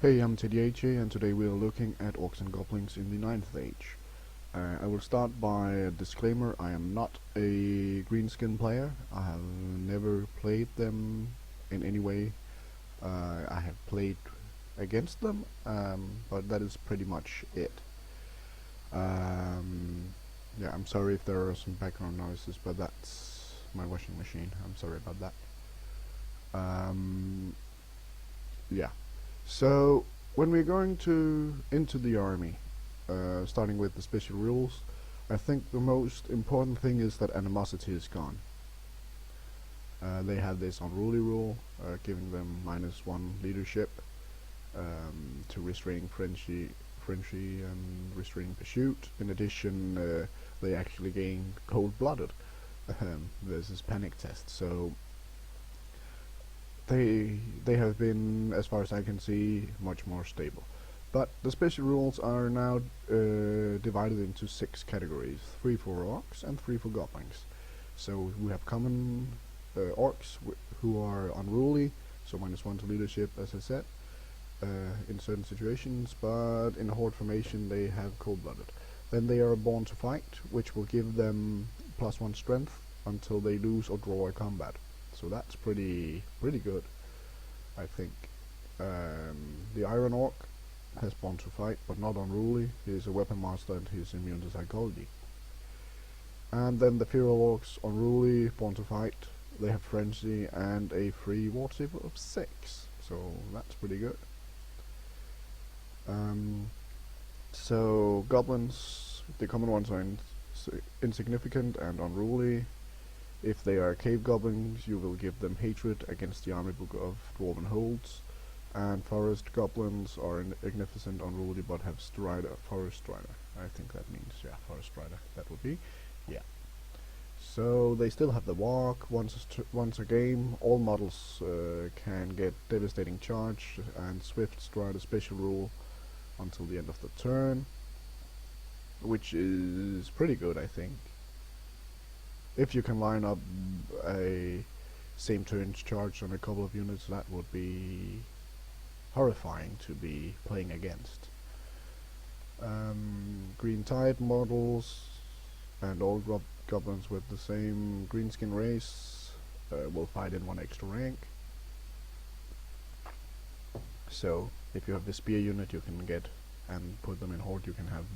Hey, I'm TDH and today we are looking at Orcs and Goblins in the Ninth Age. I will start by a disclaimer. I am not a Greenskin player. I have never played them in any way. I have played against them, but that is pretty much it. Um, yeah, I'm sorry if there are some background noises, but that's my washing machine. I'm sorry about that. Yeah. So when we're going into the army, starting with the special rules, I think the most important thing is that animosity is gone. They have this unruly rule, giving them -1 leadership to restraining frenzy and restraining pursuit. In addition, they actually gain cold-blooded versus panic test. So they have been, as far as I can see, much more stable. But the special rules are now divided into 6 categories: 3 for orcs and 3 for goblins. So we have common orcs who are unruly, so -1 to leadership, as I said, in certain situations, but in a horde formation they have cold-blooded. Then they are born to fight, which will give them +1 strength until they lose or draw a combat. So that's pretty good, I think. The Iron Orc has Born to Fight, but not Unruly. He is a weapon master and he is immune to psychology. And then the Feral Orcs, Unruly, Born to Fight. They have Frenzy and a free ward save of 6. So that's pretty good. So Goblins, the common ones are insignificant and unruly. If they are cave goblins, you will give them hatred against the army book of dwarven holds. And forest goblins are magnificent, unruly, but have forest strider. I think that means, yeah, forest strider. That would be, yeah. So they still have the walk. Once a game, all models can get devastating charge and swift stride, a special rule until the end of the turn, which is pretty good, I think. If you can line up a same turn charge on a couple of units, that would be horrifying to be playing against. Green Tide models and all goblins with the same greenskin race will fight in 1 extra rank. So if you have the spear unit, you can get and put them in horde, you can have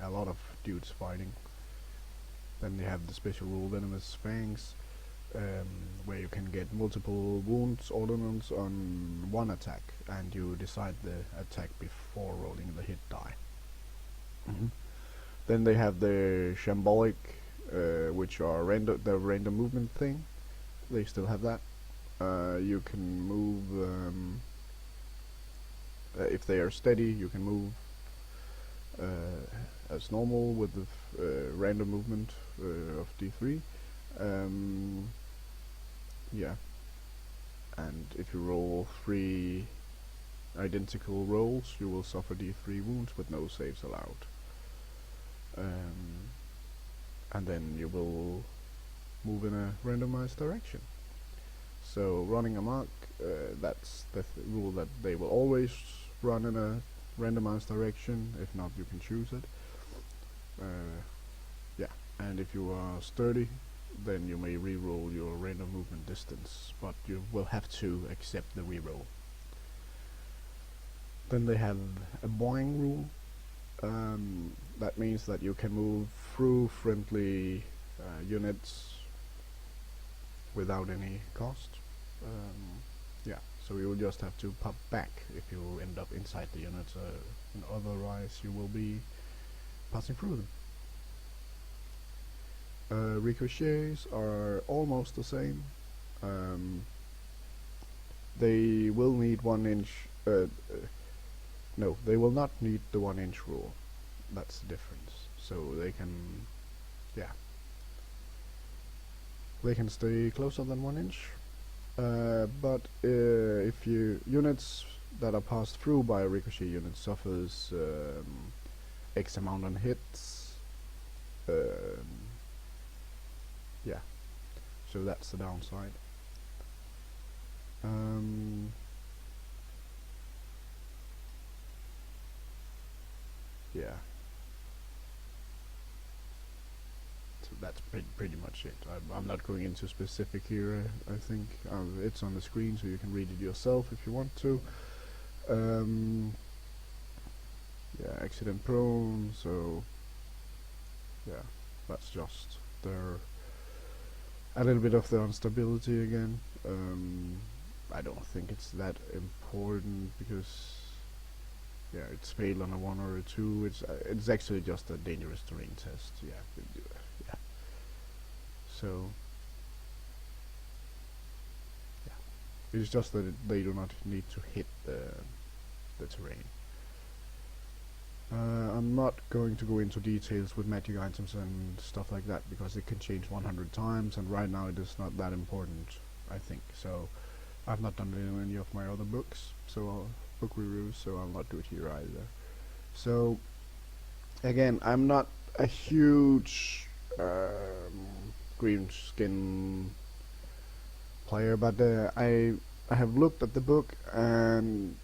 a lot of dudes fighting. Then they have the special rule Venomous Fangs, where you can get multiple wounds ordnance on 1 attack, and you decide the attack before rolling the hit die. Then they have the Shambolic, which are the random movement thing. They still have that. You can move, if they are steady, you can move as normal with the random movement of D3. Yeah, and if you roll 3 identical rolls, you will suffer D3 wounds with no saves allowed. And then you will move in a randomized direction. So running amok, that's the rule that they will always run in a randomized direction. If not, you can choose it. Yeah, and if you are sturdy, then you may reroll your random movement distance, but you will have to accept the reroll. Then they have a boing rule. That means that you can move through friendly units without any cost. Yeah, so you will just have to pop back if you end up inside the units, and otherwise you will be passing through them. Ricochets are almost the same. They will need 1 inch. No, they will not need the 1 inch rule. That's the difference. So they can, yeah, they can stay closer than 1 inch. But if units that are passed through by a ricochet unit suffers X amount on hits, yeah, so that's the downside. yeah. So that's pretty much it. I'm not going into specific here. I think it's on the screen, so you can read it yourself if you want to. Um, yeah, accident prone. So yeah, that's just their a little bit of the instability again. I don't think it's that important because yeah, it's failed on a 1 or a 2. It's actually just a dangerous terrain test. Yeah, yeah. So yeah, it's just that they do not need to hit the terrain. I'm not going to go into details with magic items and stuff like that because it can change 100 times, and right now it is not that important, I think. So I've not done it in any of my other books, so book reviews, so I'll not do it here either. So again, I'm not a huge Greenskin player, but I have looked at the book and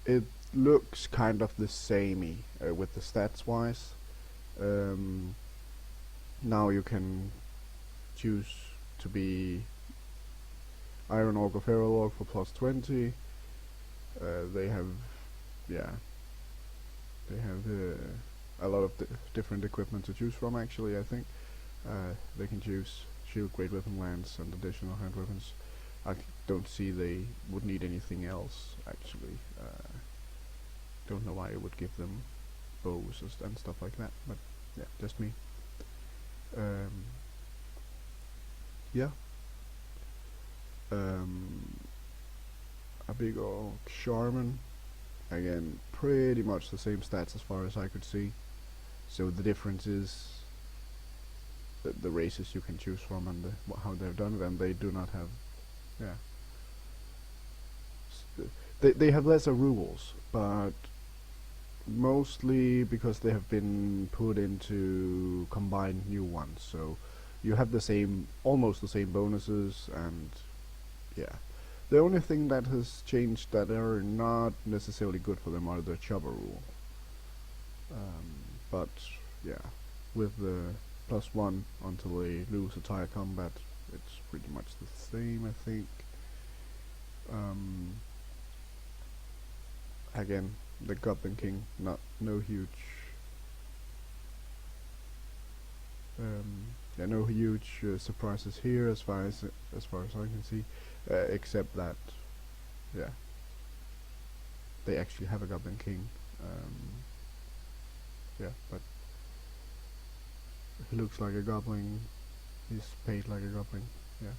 it looks kind of the samey with the stats wise. Now you can choose to be Iron Orc or Feral Orc for plus 20. They have, yeah, they have a lot of different equipment to choose from. Actually, I think they can choose shield, great weapon, lance, and additional hand weapons. I don't see they would need anything else. Actually, don't know why it would give them bows and stuff like that. But yeah, just me. Yeah. A big orc shaman. Again, pretty much the same stats as far as I could see. So the difference is the races you can choose from and how they've done it, and they do not have, yeah. They have lesser rules, but mostly because they have been put into combined new ones. So you have the same, almost the same bonuses, and yeah. The only thing that has changed that are not necessarily good for them are the chopper rule. But yeah, with the +1 until they lose a tire combat, it's pretty much the same, I think. Again, the Goblin King, no huge, no huge surprises here as far as I can see, except that, yeah, they actually have a Goblin King. Yeah, but he looks like a goblin. He's paid like a goblin. Yeah.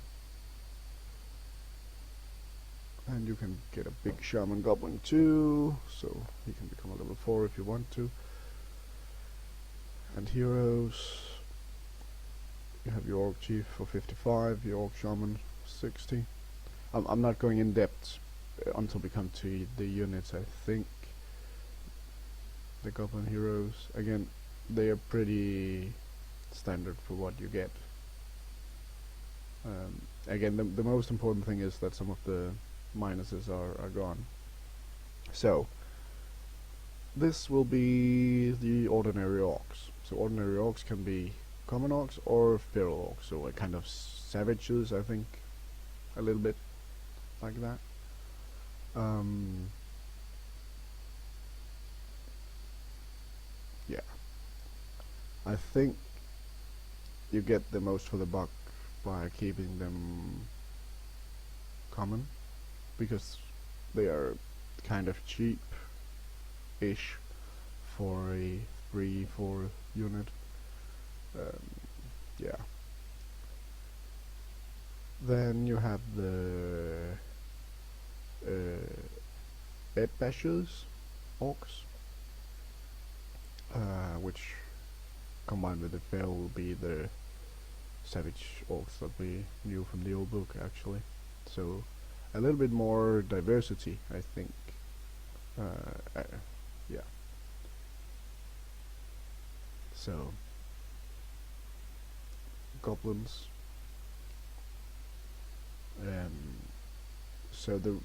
And you can get a big shaman goblin too, so he can become a level 4 if you want to. And heroes, you have your orc chief for 55, your orc shaman 60. I'm not going in depth until we come to the units. I think the goblin heroes, again, they are pretty standard for what you get. Again, the most important thing is that some of the minuses are gone. So this will be the ordinary orcs. So ordinary orcs can be common orcs or feral orcs, so a kind of savages, I think, a little bit like that. Yeah, I think you get the most for the buck by keeping them common, because they are kind of cheap-ish for a 3-4 unit. Yeah. Then you have the bed bashers orcs, which combined with the feral will be the savage orcs that we knew from the old book, actually. So a little bit more diversity, I think. Yeah. So goblins. So the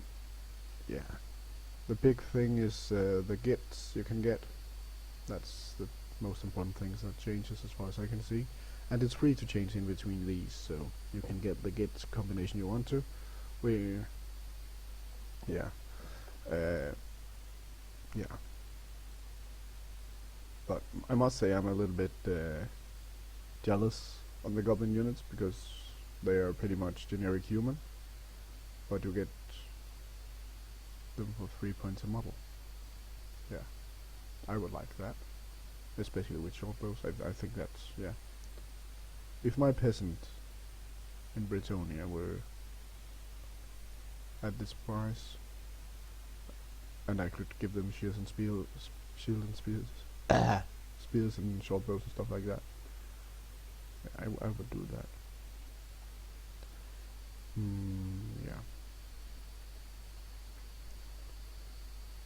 big thing is the gifts you can get. That's the most important things that changes as far as I can see. And it's free to change in between these, so you can get the git combination you want to. Where, yeah, yeah. But I must say I'm a little bit jealous on the goblin units because they are pretty much generic human, but you get them for 3 points a model. Yeah, I would like that, especially with short bows. I think that's, yeah. If my peasant in Britonia were at this price, and I could give them shield and spears and short bows and stuff like that, I would do that. Yeah.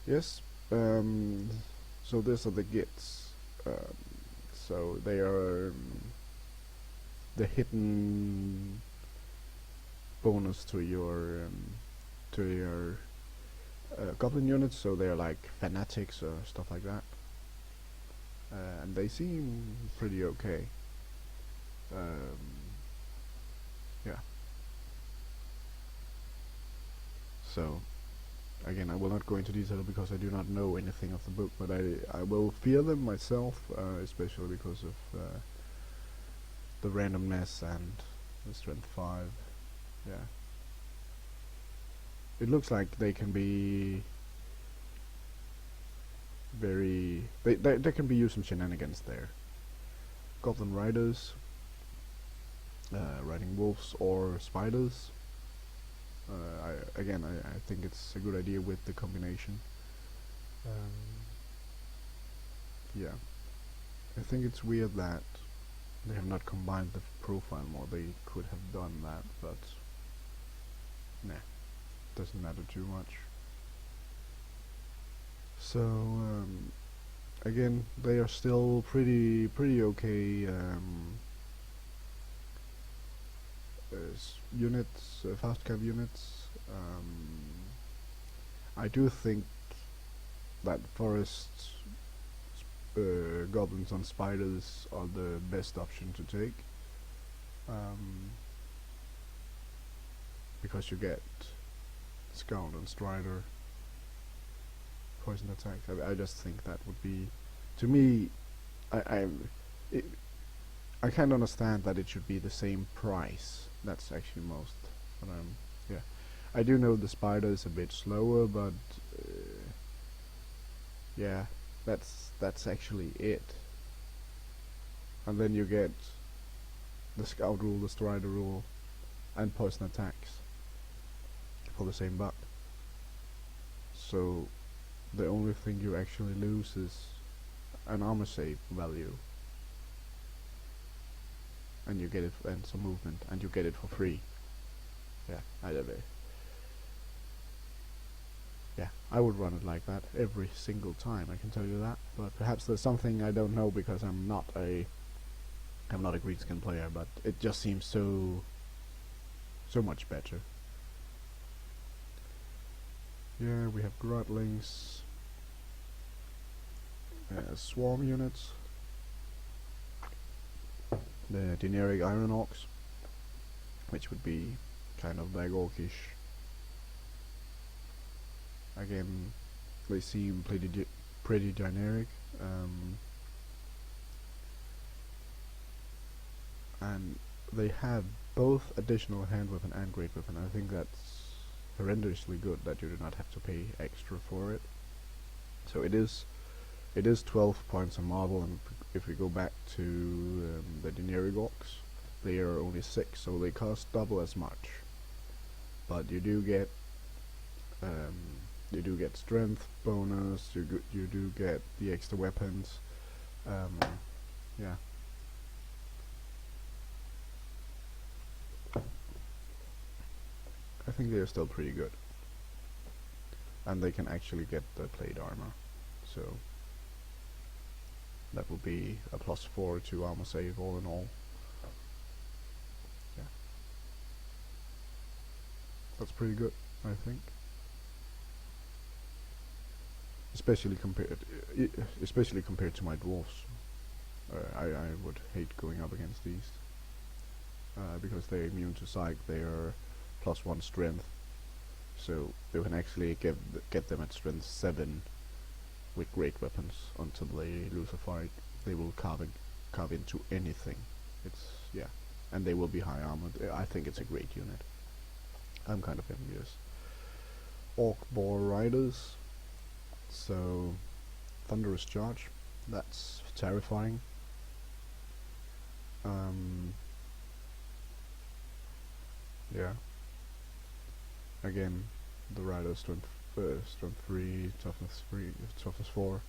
Yes. So these are the gits. So they are the hidden bonus to your goblin units. So they are like fanatics or stuff like that, and they seem pretty okay. Yeah. So again, I will not go into detail because I do not know anything of the book, but I will fear them myself, especially because of the randomness and the strength 5. Yeah. It looks like they can be very... They can be used some shenanigans there. Goblin riders, riding wolves or spiders. I think it's a good idea with the combination. Yeah. I think it's weird that they have not combined the profile more. They could have done that, but nah, doesn't matter too much. So again, they are still pretty okay units, fast cav units. I do think that forest goblins and spiders are the best option to take, because you get scout and strider poison attacks. I just think that would be, to me, I can't understand that it should be the same price. That's actually most, but yeah, I do know the spider is a bit slower, but yeah, that's actually it. And then you get the scout rule, the strider rule, and poison attacks for the same buck. So the only thing you actually lose is an armor save value, and you get it, and some movement, and you get it for free. Yeah, yeah, I would run it like that every single time, I can tell you that. But perhaps there's something I don't know because I'm not a Greenskin player, but it just seems so much better. Yeah, we have Grotlings, swarm units, the Denari Rocks, which would be kind of like orcish. Again, they seem pretty generic, and they have both additional hand weapon and great weapon. I think that's horrendously good that you do not have to pay extra for it. So it is 12 points a model, and if we go back to the Denari Rocks, they are only 6, so they cost double as much. But you do get strength bonus. You do get the extra weapons. Yeah. I think they are still pretty good, and they can actually get the plate armor, so that would be a +4 to armor save all in all. Yeah, that's pretty good, I think. especially compared to my dwarves. I would hate going up against these because they're immune to psych. They are +1 strength, so you can actually get them at strength 7 with great weapons until they lose a fight. They will carve into anything. It's yeah, and they will be high armored. I think it's a great unit. I'm kind of envious. Orc Boar Riders. So Thunderous Charge. That's terrifying. Yeah. Again, the rider strength 3, toughness 4.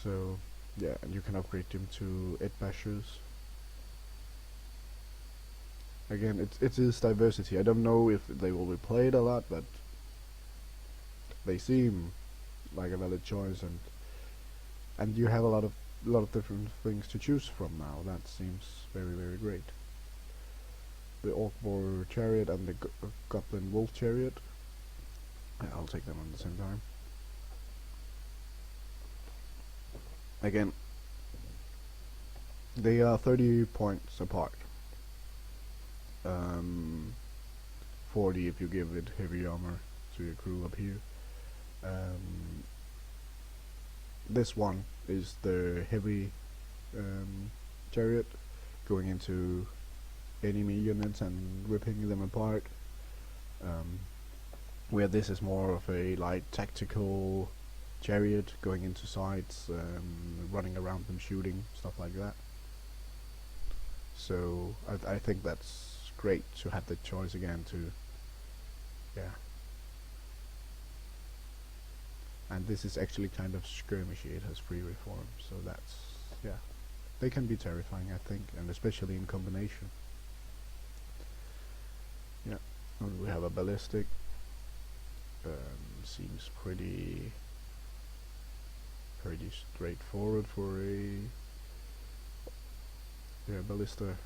So yeah, and you can upgrade them to Ed Bashers. Again, it is diversity. I don't know if they will be played a lot, but they seem like a valid choice, and you have a lot of different things to choose from now. That seems very great. The Orc Boar Chariot and the Goblin Wolf Chariot. I'll take them at the same time. Again, they are 30 points apart. 40 if you give it heavy armor to your crew up here. This one is the heavy chariot, going into enemy units and ripping them apart, where this is more of a light tactical chariot, going into sites, running around them, shooting, stuff like that. So I think that's great to have the choice again to, yeah. And this is actually kind of skirmishy. It has free reform, so that's, yeah, they can be terrifying, I think, and especially in combination. Yeah, and we have a ballistic. Seems pretty straightforward for a ballista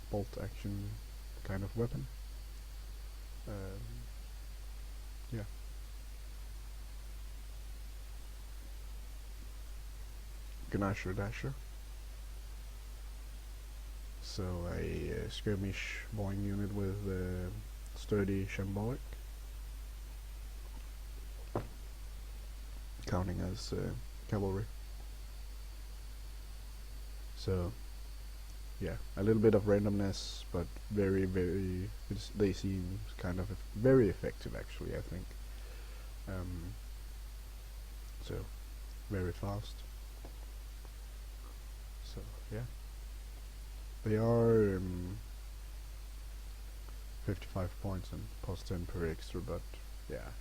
bolt action kind of weapon. Yeah. Nasher Dasher. So a skirmish boing unit with sturdy Shambolic, counting as cavalry. So yeah, a little bit of randomness, but very they seem kind of very effective actually, I think. So very fast. So yeah, they are 55 points and +10 per extra, but yeah,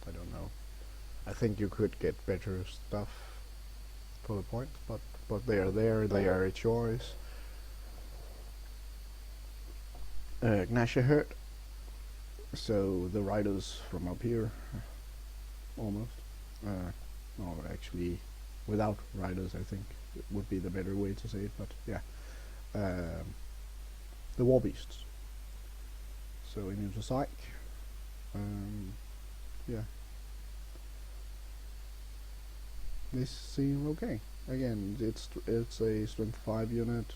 I don't know. I think you could get better stuff for the points, but they are there. They are a choice. Nasher, so the riders from up here, almost. No, actually, without riders, I think it would be the better way to say it. But yeah, the war beasts. So immune to psych. Yeah, they seem okay. Again, it's a strength 5 unit.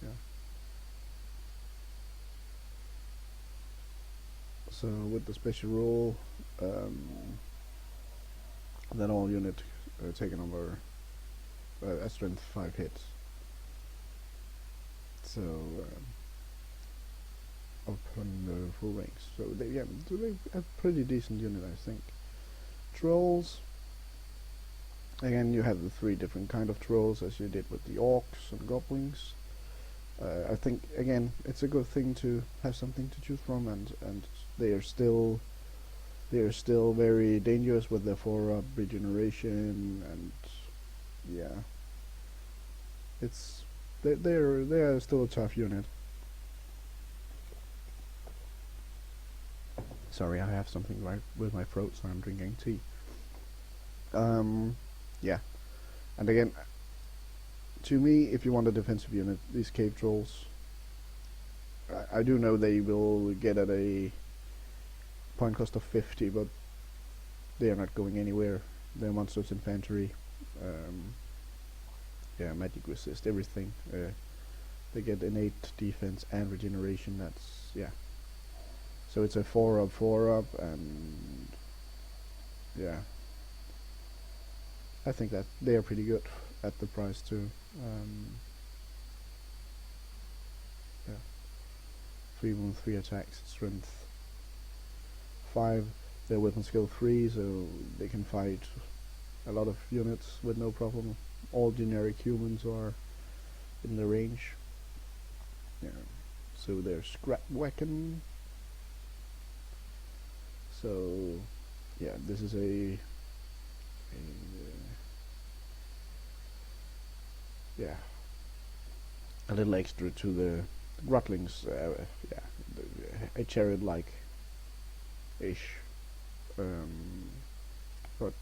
Yeah. So with the special rule, then all unit taken over a strength 5 hits. So upon the full ranks. So they a pretty decent unit, I think. Trolls. Again, you have the 3 different kind of trolls, as you did with the orcs and goblins. I think again it's a good thing to have something to choose from, and they are still very dangerous with their 4-up regeneration, and yeah, they are still a tough unit. Sorry, I have something right with my throat, so I'm drinking tea. Yeah, and again, to me, if you want a defensive unit, these cave trolls, I do know they will get at a point cost of 50, but they are not going anywhere. They're monsters infantry. Yeah, magic resist, everything. They get innate defense and regeneration. That's, yeah. So it's a 4-up, 4-up, and yeah, I think that they are pretty good at the price too. Yeah, 3 wounds, 3 attacks, strength 5. Their weapon skill 3, so they can fight a lot of units with no problem. All generic humans are in the range. Yeah. So their scrap weapon. So yeah, this is yeah, a little extra to the Grotlings. Yeah, a Chariot like ish. But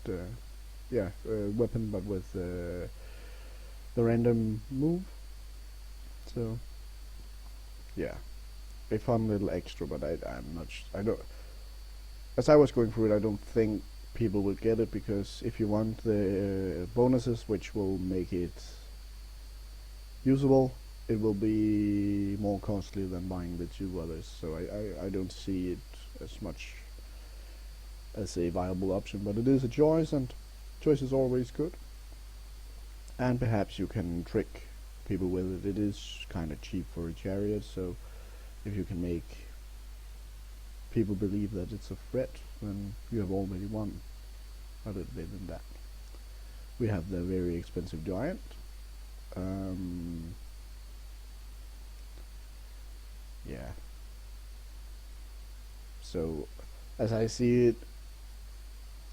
yeah, weapon, but with the random move. So yeah, a fun little extra. But I'm not. I don't. As I was going through it, I don't think people will get it, because if you want the bonuses, which will make it usable, it will be more costly than buying the 2 others. So I don't see it as much as a viable option, but it is a choice, and choice is always good. And perhaps you can trick people with it. It is kind of cheap for a Chariot, so if you can make people believe that it's a threat, then you have already won a little bit in that. We have the very expensive giant. Yeah. So, as I see it,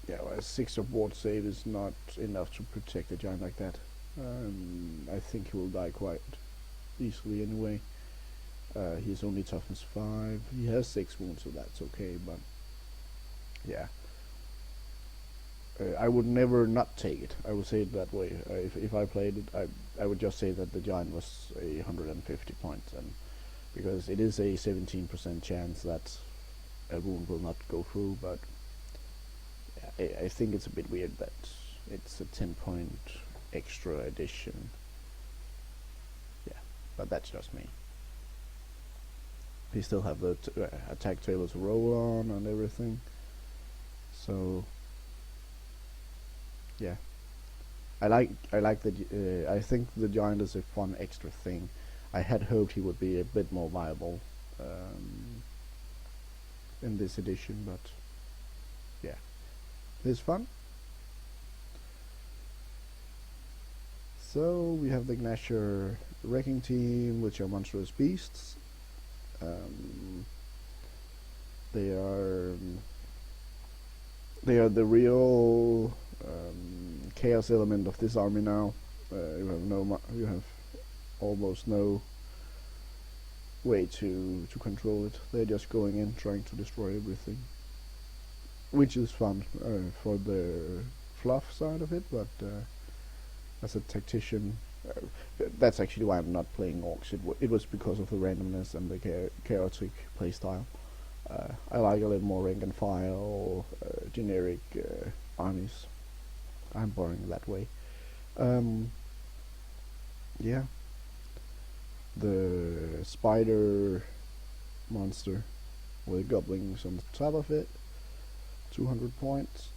yeah, well, a 6 of ward save is not enough to protect a giant like that. I think he will die quite easily anyway. He's only toughness 5. He has 6 wounds, so that's okay, but yeah. I would never not take it. I would say it that way. If I played it, I would just say that the giant was 150 points, and because it is a 17% chance that a wound will not go through, but I think it's a bit weird that it's a 10-point extra addition. Yeah, but that's just me. We still have the attack table to roll on and everything. So yeah, I like the. I think the giant is a fun extra thing. I had hoped he would be a bit more viable in this edition, but yeah, it's fun. So we have the Nasher wrecking team, which are monstrous beasts. They are the real chaos element of this army now. You have almost no way to control it. They're just going in, trying to destroy everything, which is fun for the fluff side of it. But as a tactician, that's actually why I'm not playing orcs. It was because of the randomness and the chaotic playstyle. I like a little more rank and file, generic armies. I'm boring that way. Yeah. The spider monster with goblins on the top of it. 200 points.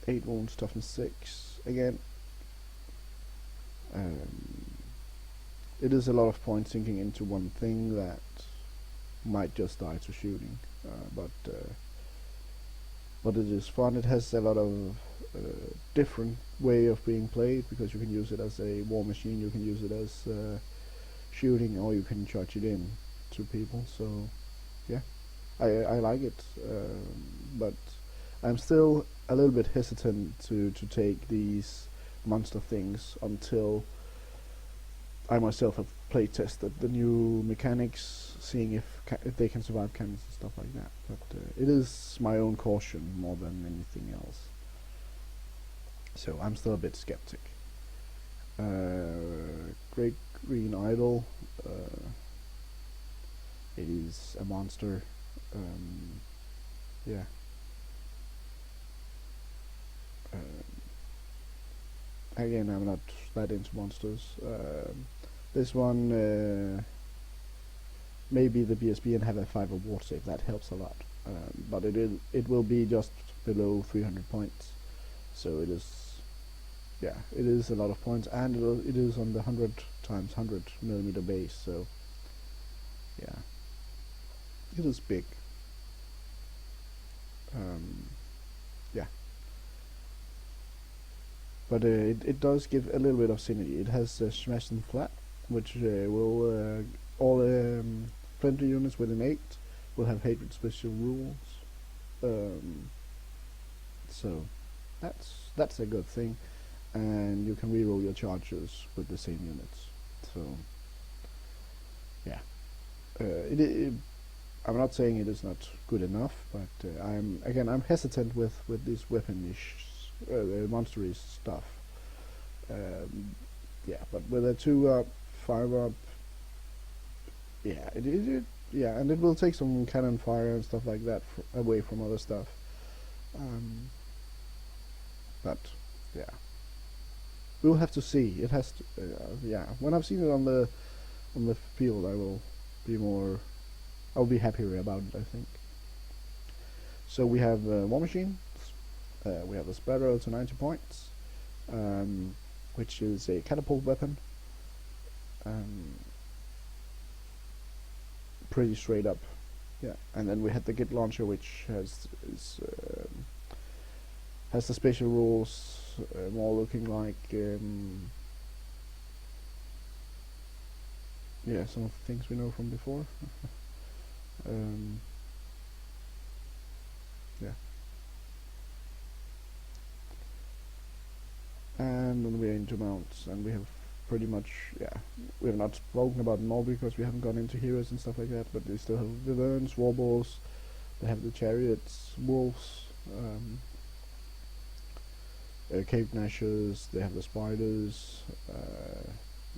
8 wounds, toughness 6 again. It is a lot of points sinking into one thing that might just die to shooting, but it is fun. It has a lot of different way of being played, because you can use it as a war machine, you can use it as shooting, or you can charge it in to people. So yeah, I like it, but I'm still a little bit hesitant to take these monster things until I myself have play tested the new mechanics, seeing if they can survive cannons and stuff like that. But it is my own caution more than anything else. So I'm still a bit skeptic. Great Green Idol. It is a monster. yeah. Again, I'm not that into monsters. This one, maybe the BSB and have a 5 award save. That helps a lot. But it will be just below 300 points. So it is, yeah, it is a lot of points, and it is on the 100 times 100 millimeter base. So yeah, it is big. Yeah. But it does give a little bit of synergy. It has smash and flat, which will all friendly units with an 8 will have hatred special rules. So that's a good thing, and you can reroll your charges with the same units. So yeah, I'm not saying it is not good enough, but I'm hesitant with this weaponish, monster-y stuff. Yeah, but with a 2 up, 5 up, yeah, yeah, and it will take some cannon fire and stuff like that away from other stuff. But yeah, we'll have to see. It has to, yeah. When I've seen it on the field, I'll be happier about it, I think. So we have War Machine. We have the spread arrow to 90 points, which is a catapult weapon. Pretty straight up, yeah. And then we had the Git launcher, which has the special rules, more looking like yeah, some of the things we know from before. Yeah. And then we're into mounts, and we have pretty much, yeah, we have not spoken about them all because we haven't gone into heroes and stuff like that, but they still have Villains, Warballs, they have the Chariots, Wolves, Cave Nashers, they have the Spiders,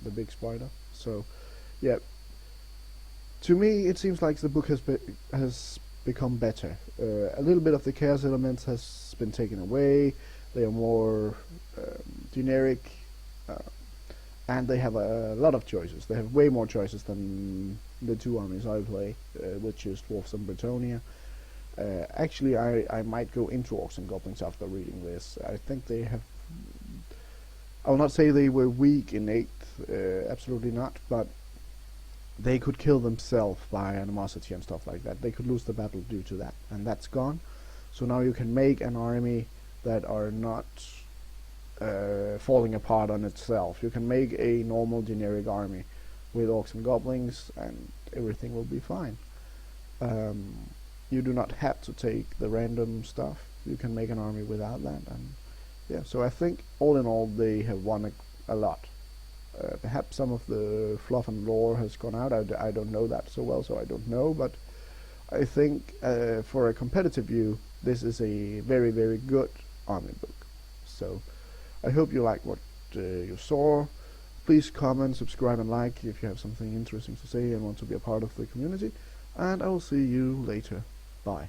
the big spider. So yeah, to me it seems like the book has become better. A little bit of the chaos elements has been taken away. They are more generic, and they have a lot of choices. They have way more choices than the 2 armies I play, which is Dwarfs and Bretonnia. Actually, I might go into Orcs and Goblins after reading this. I think they have... I will not say they were weak in 8th, absolutely not, but they could kill themselves by animosity and stuff like that. They could lose the battle due to that, and that's gone. So now you can make an army that are not falling apart on itself. You can make a normal generic army with Orcs and Goblins, and everything will be fine. You do not have to take the random stuff. You can make an army without that, and yeah. So I think all in all they have won a lot. Perhaps some of the fluff and lore has gone out. I don't know that so well, so I don't know. But I think for a competitive view, this is a very, very good army book. So I hope you like what you saw. Please comment, subscribe, and like if you have something interesting to say and want to be a part of the community. And I will see you later. Bye.